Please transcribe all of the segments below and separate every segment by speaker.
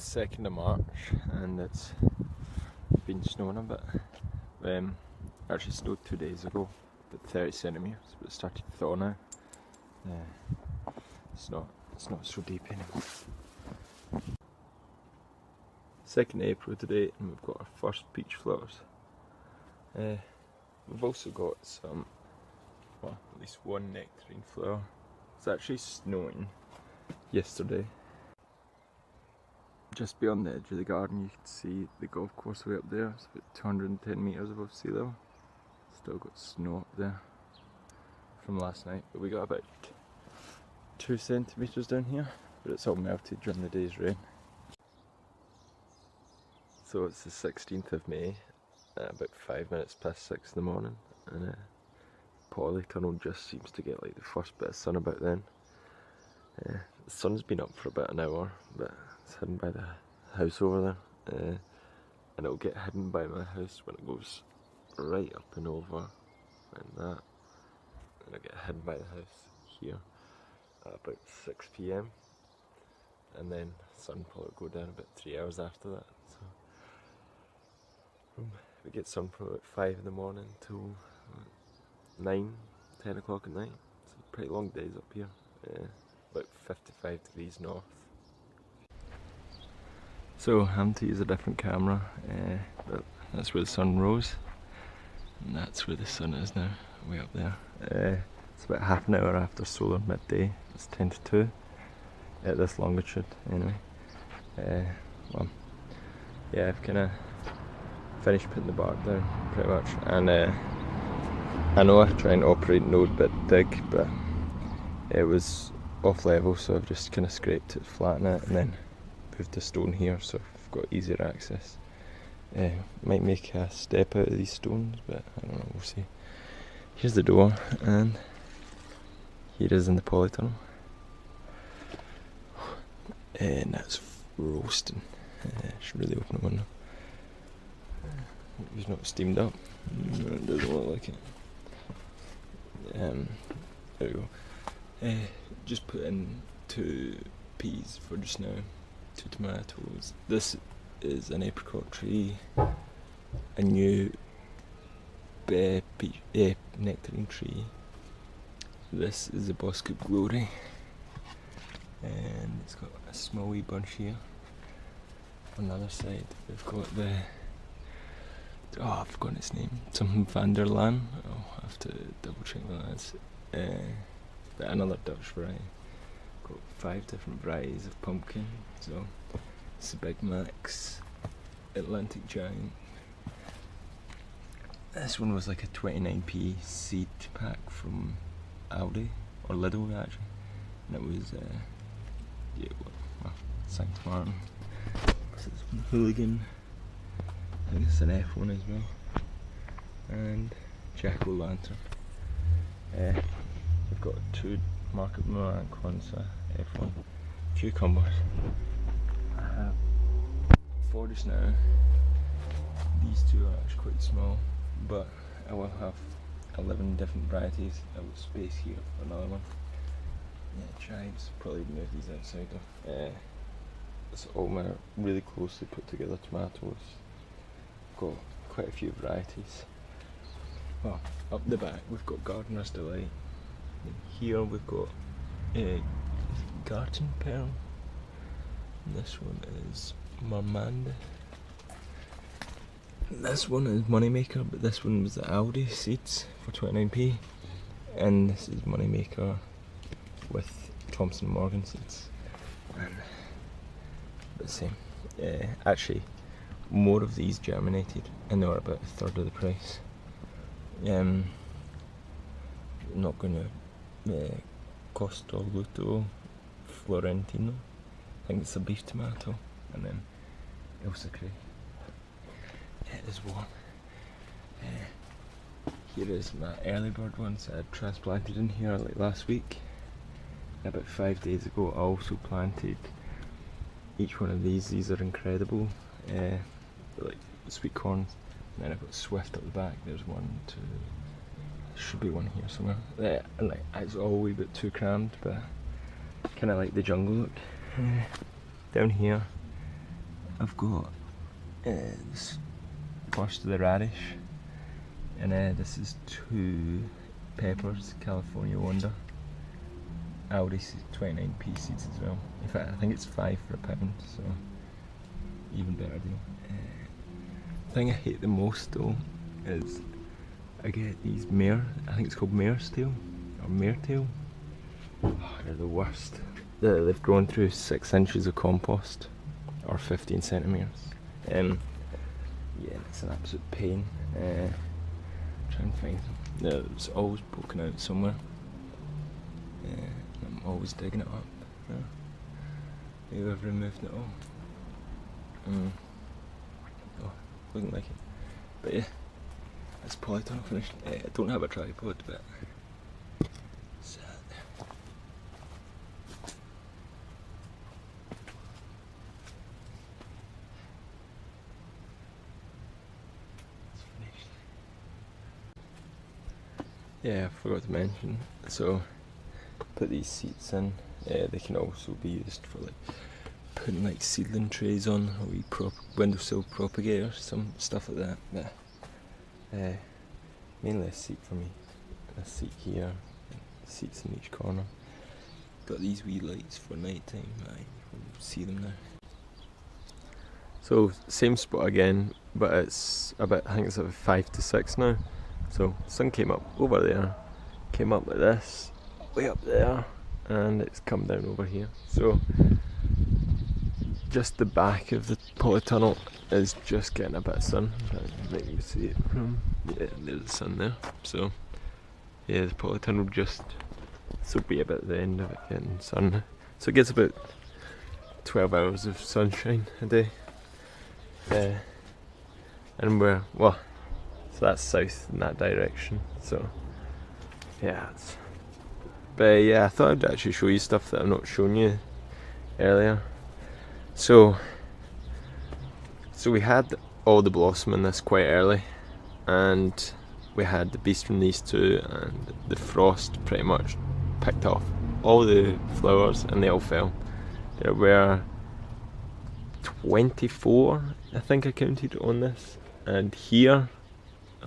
Speaker 1: 2nd of March and it's been snowing a bit. Actually snowed 2 days ago, about 30 centimetres, but it started to thaw now. It's not so deep anymore. 2nd of April today and we've got our first peach flowers. We've also got some, well, at least one nectarine flower. It's actually snowing yesterday. Just beyond the edge of the garden you can see the golf course way up there. It's about 210 metres above sea level. Still got snow up there from last night, but we got about 2 centimetres down here, but it's all melted during the day's rain. So it's the 16th of May, about 5 minutes past 6 in the morning, and Polytunnel just seems to get like the first bit of sun about then. The sun's been up for about an hour, but it's hidden by the house over there, and it'll get hidden by my house when it goes right up and over and that, and it'll get hidden by the house here at about 6 PM, and then the sun will probably go down about 3 hours after that. So we get sun from about 5 in the morning till 9, 10 o'clock at night. So pretty long days up here. About 55 degrees north. So I'm to use a different camera, but that's where the sun rose, and that's where the sun is now, way up there. It's about half an hour after solar midday. It's 10 to 2 at this longitude anyway. Well, yeah, I've kind of finished putting the bark down pretty much, and I know I try and operate node bit dig, but it was off level, so I've just kind of scraped it, flattened it, and then moved the stone here so I've got easier access. Might make a step out of these stones, but I don't know, we'll see. Here's the door, and here it is in the polytunnel. And that's roasting. I should really open the window. It's not steamed up. No, it doesn't look like it. There we go. Just put in 2 peas for just now, 2 tomatoes. This is an apricot tree, a new nectarine tree. This is a Boscop Glory, and it's got a small wee bunch here. On the other side we've got the, I've forgotten its name, something van der Laan. I'll have to double check that. But another Dutch variety. Got 5 different varieties of pumpkin. So it's the Big Max, Atlantic Giant. This one was like a 29p seed pack from Aldi, or Lidl actually, and it was St. Martin. This is one Hooligan. I think it's an F1 as well, and Jack-o'-lantern. We've got 2 Market Morank ones, F1 cucumbers. I have 4 just now. These 2 are actually quite small, but I will have 11 different varieties. I will space here for another one. Yeah, chives, probably move these outside though. It's all my really closely put together tomatoes. Got quite a few varieties. Well, up the back we've got Gardener's Delight. Here we've got Garten Pearl. And this one is Marmande. This one is Moneymaker, but this one was the Aldi seeds for 29p. And this is Moneymaker with Thompson & Morgan seeds. And the same. Actually, more of these germinated, and they were about 1/3 of the price. I'm not going to Costo Luto Florentino. I think it's a beef tomato, and then Elsa Cray. It is warm. Here is my early bird ones I had transplanted in here like last week. About 5 days ago I also planted each one of these. These are incredible. Like sweet corns. And then I've got Swift up the back. There's 1, 2, there should be one here somewhere. And like, it's all a wee bit too crammed, but kind of like the jungle look. Down here I've got this first of the radish, and this is 2 peppers, California Wonder. Aldi 29p seeds as well. In fact, I think it's 5 for £1, so even better deal. The thing I hate the most though is I get these I think it's called mare's tail or mare tail. Oh, they're the worst. They've grown through 6 inches of compost or 15 centimetres. Yeah, it's an absolute pain. Try and find them. It's always poking out somewhere. I'm always digging it up. Maybe I've removed it all. Oh, looking like it. But yeah, that's polytunnel finished. I don't have a tripod, but sad. It's finished. Yeah, I forgot to mention. So, put these seats in. They can also be used for like putting like seedling trays on, or wee windowsill propagators, some stuff like that. But mainly a seat for me. A seat here, seats in each corner. Got these wee lights for night time. You can see them now. So same spot again, but it's about, I think it's about 5 to 6 now. So sun came up over there, came up like this, way up there, and it's come down over here. So just the back of the polytunnel is just getting a bit of sun. Maybe you can see it from, yeah, there's the sun there. So yeah, the polytunnel just, this will be about the end of it getting sun. So it gets about 12 hours of sunshine a day. And we're, well, so that's south in that direction. So yeah, but yeah, I thought I'd actually show you stuff that I've not shown you earlier. So we had all the blossom in this quite early, and we had the beast from these 2, and the frost pretty much picked off all the flowers and they all fell. There were 24, I think I counted on this, and here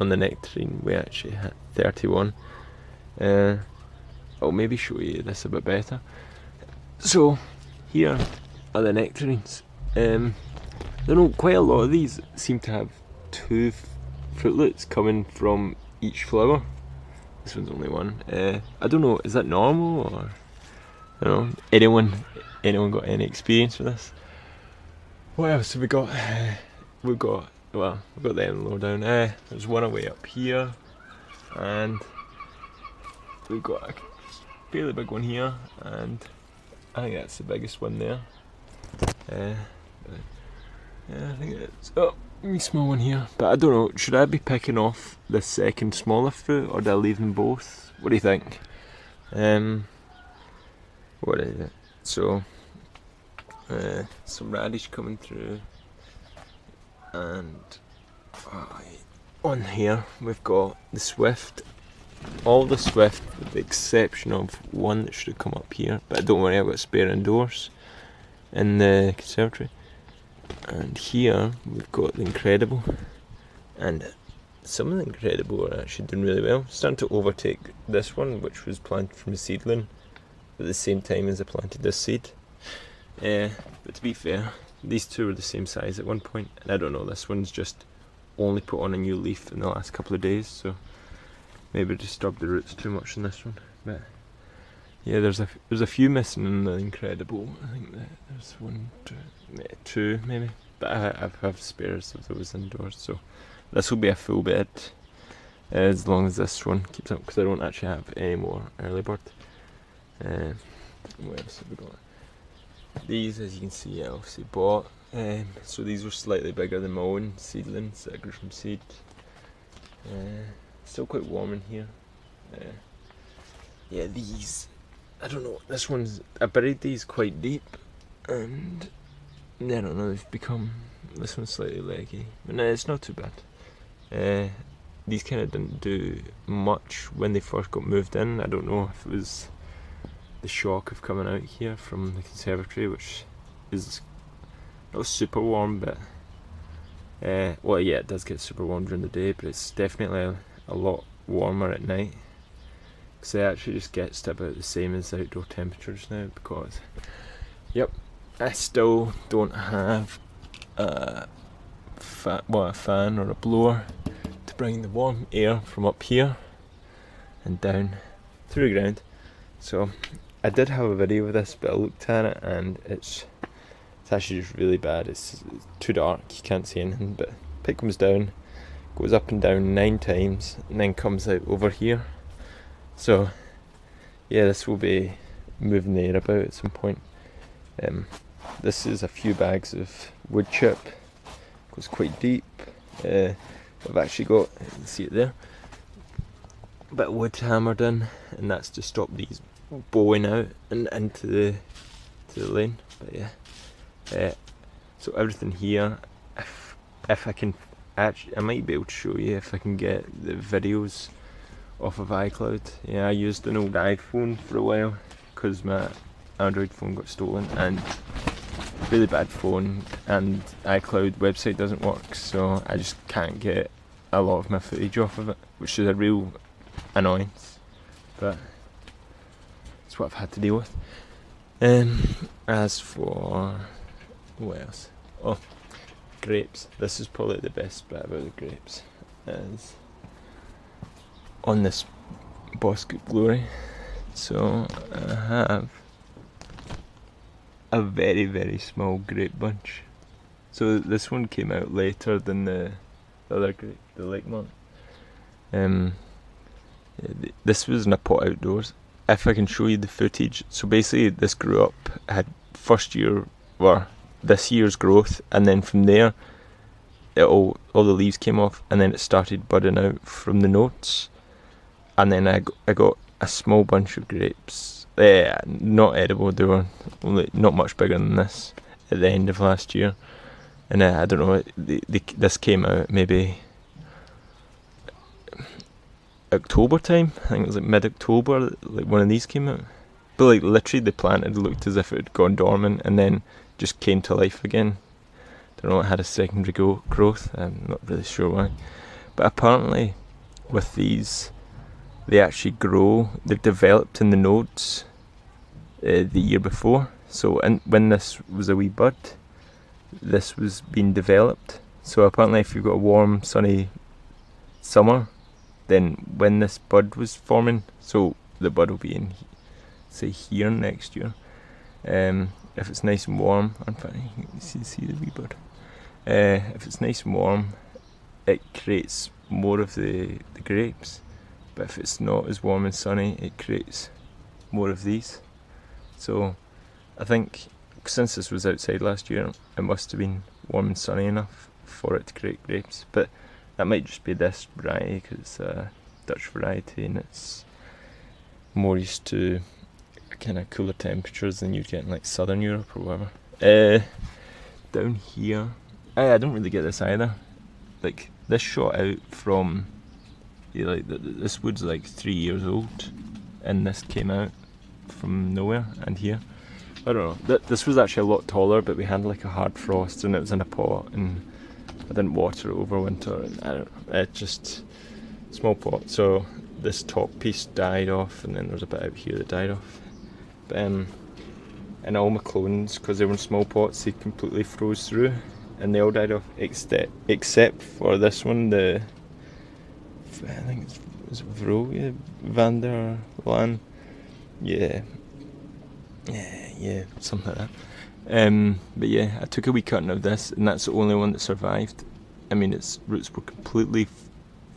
Speaker 1: on the nectarine we actually had 31. I'll maybe show you this a bit better. So here are the nectarines. I don't know, quite a lot of these seem to have 2 fruitlets coming from each flower. This one's only 1. I don't know, is that normal, or I don't know, anyone got any experience with this? What else have we got? We've got them low down. There's one away up here, and we've got a fairly big one here, and I think that's the biggest one there. Yeah, I think it's a small one here, but I don't know, should I be picking off the second smaller fruit, or do I leave them both? What do you think? What is it? So some radish coming through, and on here we've got the swift, all the swift with the exception of one that should have come up here, but don't worry, I've got a spare indoors in the conservatory. And here we've got the Incredible, and some of the Incredible are actually doing really well, starting to overtake this one, which was planted from a seedling at the same time as I planted this seed. But to be fair, these 2 were the same size at one point, and I don't know, this one's just only put on a new leaf in the last couple of days, so maybe disturbed the roots too much in this one. But yeah, there's a few missing in the Incredible. I think that there's 1, 2 maybe, but I have spares of those indoors, so this will be a full bed as long as this one keeps up, because I don't actually have any more early bird. What else have we got? These, as you can see, I obviously bought. So these were slightly bigger than my own seedlings that I grew from seed. Still quite warm in here. Yeah, these, I don't know, this one's, I buried these quite deep, and I don't know, they've become, this one's slightly leggy, but no, it's not too bad. These kind of didn't do much when they first got moved in. I don't know if it was the shock of coming out here from the conservatory, which is not super warm, but well, yeah, it does get super warm during the day, but it's definitely a lot warmer at night. Because it actually just gets to about the same as outdoor temperatures now, because, yep, I still don't have a fan or a blower to bring the warm air from up here and down through the ground. So I did have a video of this, but I looked at it and it's actually just really bad. It's too dark, you can't see anything, but it comes down, goes up and down 9 times, and then comes out over here. So yeah, this will be moving the air about at some point. This is a few bags of wood chip, goes quite deep. I've actually got, you can see it there, a bit of wood hammered in, and that's to stop these bowing out and into the lane. But yeah, so everything here, if I can, actually I might be able to show you if I can get the videos off of iCloud. Yeah, I used an old iPhone for a while because my Android phone got stolen, and really bad phone, and iCloud website doesn't work, so I just can't get a lot of my footage off of it, which is a real annoyance, but it's what I've had to deal with. As for what else? Oh, grapes. This is probably the best bit about the grapes, is on this Boscott Glory. So I have a very, very small grape bunch. So this one came out later than the other grape, the Lakemont. This was in a pot outdoors. If I can show you the footage, so basically this grew up, had first year, or this year's growth, and then from there, all the leaves came off, and then it started budding out from the notes, and then I got a small bunch of grapes. Not edible, they were only not much bigger than this at the end of last year, and I don't know, this came out maybe October time. I think it was like mid-October, like one of these came out. But like literally the plant had looked as if it had gone dormant and then just came to life again. Don't know, it had a secondary growth, I'm not really sure why. But apparently with these, they actually grow, they're developed in the nodes the year before. So when this was a wee bud, this was being developed. So apparently if you've got a warm, sunny summer, then when this bud was forming, so the bud will be in, say, here next year. If it's nice and warm, in fact, you can see the wee bud. If it's nice and warm, it creates more of the grapes. But if it's not as warm and sunny, it creates more of these. So I think since this was outside last year, it must have been warm and sunny enough for it to create grapes. But that might just be this variety, because it's a Dutch variety and it's more used to kind of cooler temperatures than you'd get in like Southern Europe or whatever. Down here, I don't really get this either. Like this shot out from, this wood's like 3 years old, and this came out from nowhere. And here, I don't know. This was actually a lot taller, but we had like a hard frost, and it was in a pot, and I didn't water it over winter, and I don't know, it just small pot. So this top piece died off, and then there's a bit out here that died off. But and all my clones, because they were in small pots, they completely froze through, and they all died off except for this one. I think it's Vroege van der Laan. Yeah, something like that. But yeah, I took a wee cutting of this, and that's the only one that survived. I mean, its roots were completely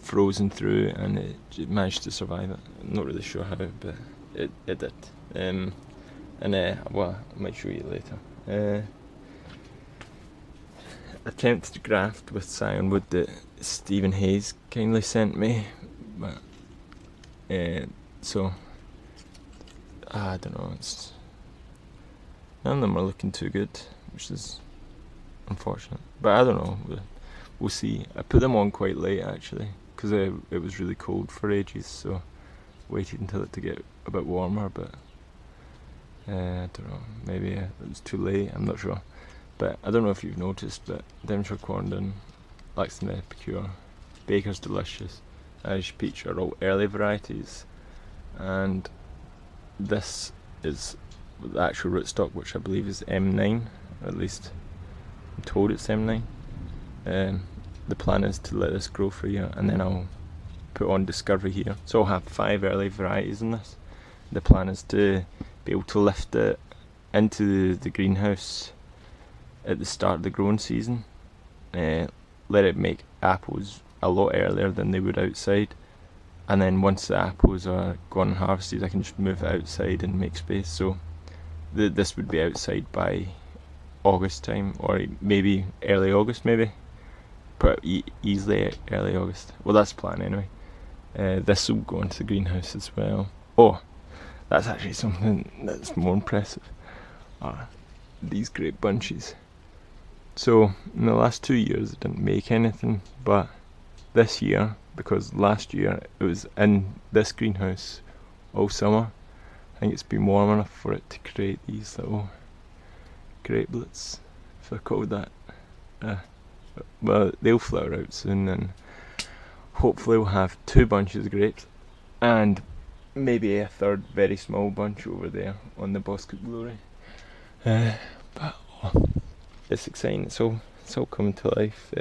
Speaker 1: frozen through, and it managed to survive it. I'm not really sure how, but it did. Well, I might show you later. Attempted to graft with scion wood that Stephen Hayes kindly sent me, but so I don't know. None of them are looking too good, which is unfortunate. But I don't know. We'll see. I put them on quite late actually, because it was really cold for ages. So waited until it to get a bit warmer. But I don't know. Maybe it was too late. I'm not sure. But I don't know if you've noticed, but Devonshire Corndon, Laxton Epicure, Baker's Delicious, Irish Peach are all early varieties, and this is the actual rootstock, which I believe is M9, or at least I'm told it's M9. The plan is to let this grow for a year, and then I'll put on Discovery here. So I'll have 5 early varieties in this. The plan is to be able to lift it into the greenhouse at the start of the growing season, let it make apples a lot earlier than they would outside, and then once the apples are gone and harvested, I can just move it outside and make space. So this would be outside by August time, or maybe early August, maybe easily early August. Well, that's the plan anyway. This will go into the greenhouse as well. Oh, that's actually something that's more impressive. These great bunches. So in the last 2 years I didn't make anything, but this year, because last year it was in this greenhouse all summer, I think it's been warm enough for it to create these little grapelets, if they're called that. Well, they'll flower out soon, and hopefully we'll have 2 bunches of grapes, and maybe a third very small bunch over there on the Boscott Glory. But it's exciting, it's all coming to life.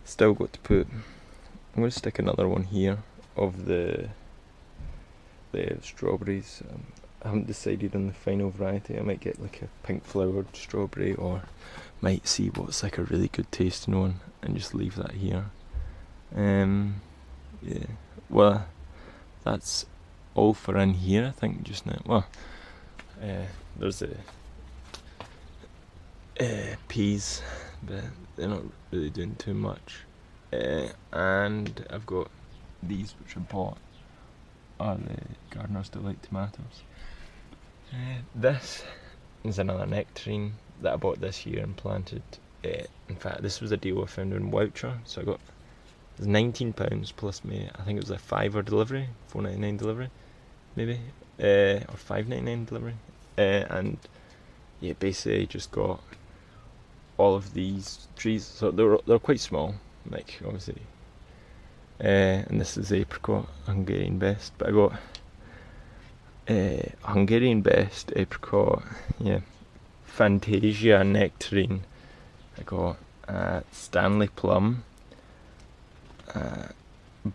Speaker 1: Still got to put, I'm going to stick another one here of the strawberries. I haven't decided on the final variety. I might get like a pink flowered strawberry, or might see what's like a really good tasting one and just leave that here. Yeah, well, that's all for in here, I think, just now. Well, there's the peas, but they're not really doing too much. And I've got these, which I bought, are the Gardener's Delight tomatoes. This is another nectarine that I bought this year and planted. In fact, this was a deal I found in Woucher, so I got, it was £19 plus me, I think it was a £5 delivery, £4.99 delivery, maybe, or £5.99 delivery, and yeah, basically just got all of these trees. So they're quite small, like obviously, and this is apricot, Hungarian best, but I got Hungarian best, apricot, yeah, Fantasia nectarine, I got Stanley plum,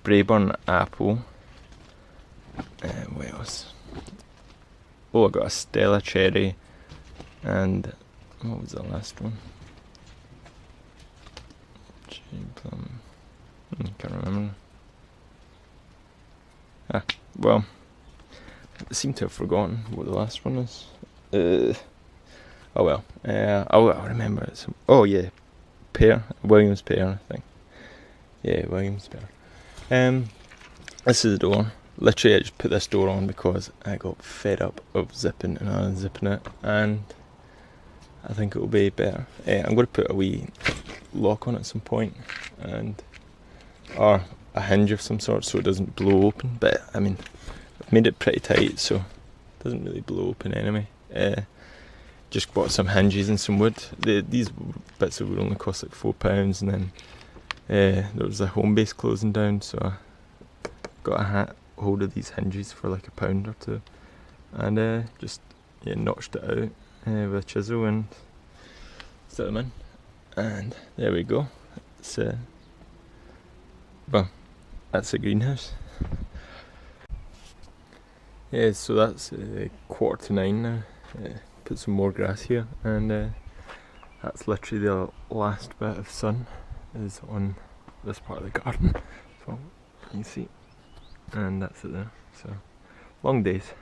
Speaker 1: Braeburn apple, what else? Oh, I got a Stella cherry, and what was the last one? Cherry plum, can't remember. Well, I seem to have forgotten what the last one is. Oh well, I'll remember it. Oh yeah, pear, Williams pear, I think. Yeah, Williams pear. This is the door. Literally, I just put this door on because I got fed up of zipping and unzipping it, and I think it will be better. I'm going to put a wee lock on it at some point, or a hinge of some sort, so it doesn't blow open. But I mean, I've made it pretty tight, so it doesn't really blow open anyway. Just bought some hinges and some wood. These bits of wood only cost like £4, and then there was a home base closing down, so I got a hold of these hinges for like £1 or 2, and just notched it out with a chisel and set them in, and there we go. It's well, that's a greenhouse. Yeah, so that's 8:45 now. Put some more grass here, and that's literally the last bit of sun is on this part of the garden, so you can see, and that's it there. So long days.